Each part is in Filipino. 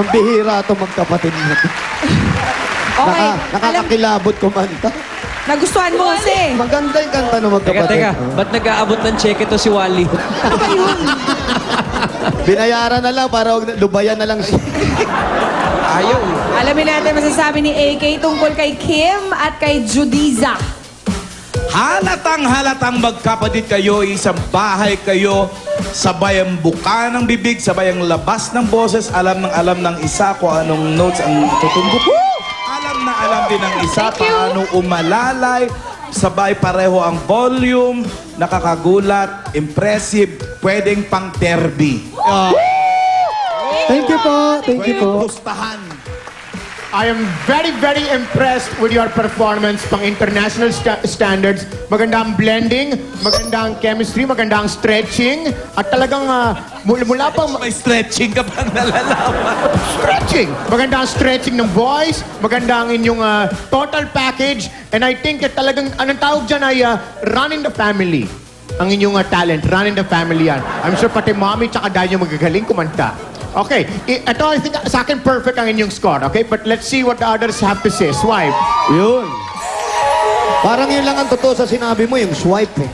Pambihira ito magkapatid natin. Okay. Nakakakilabot kumanta. Nagustuhan mo kasi. Maganda yung kanta ng Teka, magkapatid. teka. Ba't nag-aabot ng cheque to si Wally? Ano ba yun? Binayaran na lang para lubayan na lang siya. Ayaw. Alamin natin masasabi ni AK tungkol kay Kim at kay Judiza. Halatang magkapatid kayo, isang bahay kayo, sabay ang buka ng bibig, sabay ang labas ng boses, alam ng isa kung anong notes ang tutumbok. Alam din ng isa paano umalalay, sabay pareho ang volume, nakakagulat, impressive, pwedeng pang derby. Thank you po. Thank you Pwedeng po. gustahan. I am very impressed with your performance pang international standards. Maganda ang blending, maganda ang chemistry, maganda ang stretching, at talagang mula pang May stretching ka bang nalalaman? stretching. Maganda ang stretching ng voice, maganda ang inyong total package, and I think talagang anong tawag dyan ay run in the family. Ang inyong talent, run in the family yan. I'm sure pati mommy tsaka daddy nyo magagaling kumanta. Okay, ito I think sa akin perfect ang inyong score, okay? But let's see what the others have to say. Swipe. Yun. Parang yun lang ang totoo sa sinabi mo, yung swipe eh.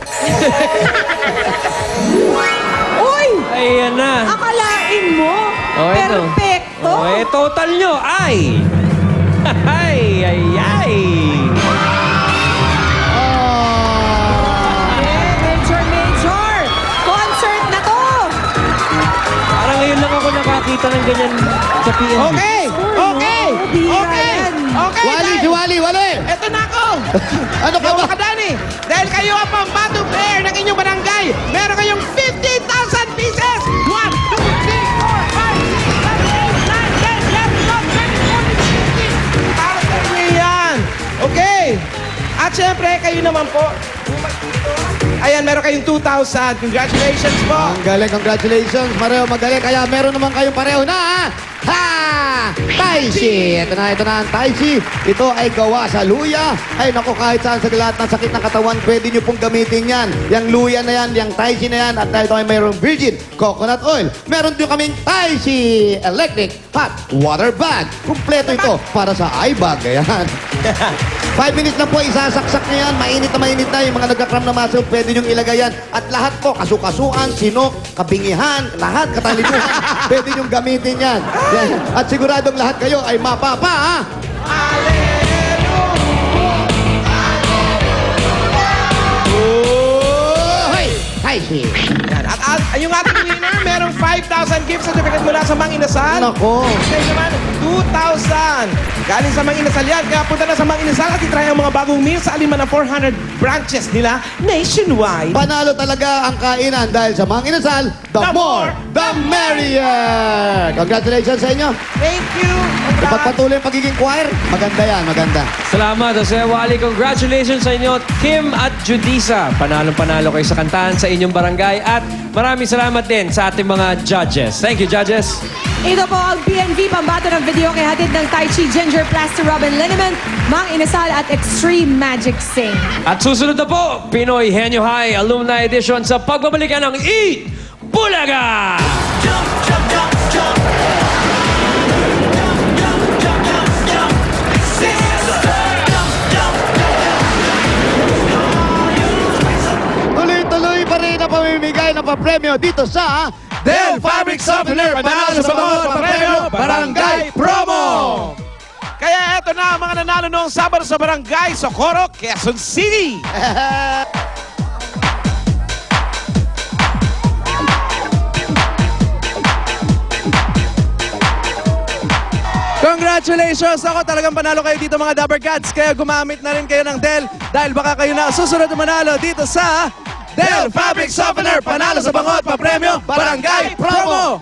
Uy! Ayan na. Akalain mo? Oh, ito. Perfecto! Oh, total nyo ay... ay. Major! Concert na to! Parang ngayon lang ako nakakita ng ganyan sa PNB. Okay! Okay! Okay! Okay! Wally, si Wally, Wally! Eto na ako! Ano ka ba? Dani, dahil kayo ang pambatong player ng inyong barangay, meron kayong 50,000 pieces! 1, 2, 3, 4, 5, 6, 7, 8, 9, 10, 11, 12, 13, 14, 15! Para sa inyo yan! Okay! At syempre, kayo naman po. Ayan, meron kayong 2,000. Congratulations po! Ang galing, congratulations. Pareho magaling. Kaya meron naman kayong pareho na, ha! Taishi! Ito na ang Taishi. Ito ay gawa sa luya. Ay, naku, kahit saan sa lahat ng sakit ng katawan, pwede nyo pong gamitin yan. Yang luya na yan, yang Taishi na yan, at ito ay mayroong virgin coconut oil. Meron din kaming Taishi Electric Hot Water Bag. Kumpleto ito para sa eye bag. Ayan. 5 minutes lang po, isasaksak nyo yan. Mainit na yung mga nagkakram na muscle, pwede nyo ilagay yan. At lahat po, kasukasuan, sinok, kabingihan, lahat, katalikuhan, pwede nyo gamitin yan. Yan. At siguradong lahat kayo ay mapapa, ha? Oh, hey! Hi, si. Yan. At yung ating winner, merong 5,000 gift certificate mula sa Mang Inasal. Nako. Kayo naman, 2,000. Galing sa Mang Inasal yan. Kaya punta na sa Mang Inasal at itry ang mga bagong meals sa aliman ng 400 branches nila nationwide. Panalo talaga ang kainan dahil sa mga inasal, the more, the merrier! Congratulations sa inyo. Thank you. Ipagpatuloy ang pagiging choir. Maganda yan, maganda. Salamat, Jose Wally. Congratulations sa inyo, Kim at Judiza. Panalong-panalo kayo sa kantahan sa inyong barangay. At maraming salamat din sa ating mga judges. Thank you, judges. Ito po ang PNV pambato ng video kay hatid ng Tai Chi Ginger Plaster Robin Liniment, Mang Inasal at Extreme Magic Sing. At susunod na po, Pinoy Henyo High Alumni Edition sa pagbabalikan ng Eat Bulaga! Tuloy-tuloy pa rin ang pamimigay ng papremyo dito sa Del Fabric Softener, panalo sa bawat papremyo, Barangay Promo! Kaya eto na ang mga nanalo noong Sabado sa Barangay Socorro, Quezon City. Congratulations! Ako talagang panalo kayo dito mga Dabber Cats. Kaya gumamit na rin kayo ng Del dahil baka kayo na susunod na manalo dito sa Del Fabric Softener. Panalo sa bangot, papremyo, Barangay Promo!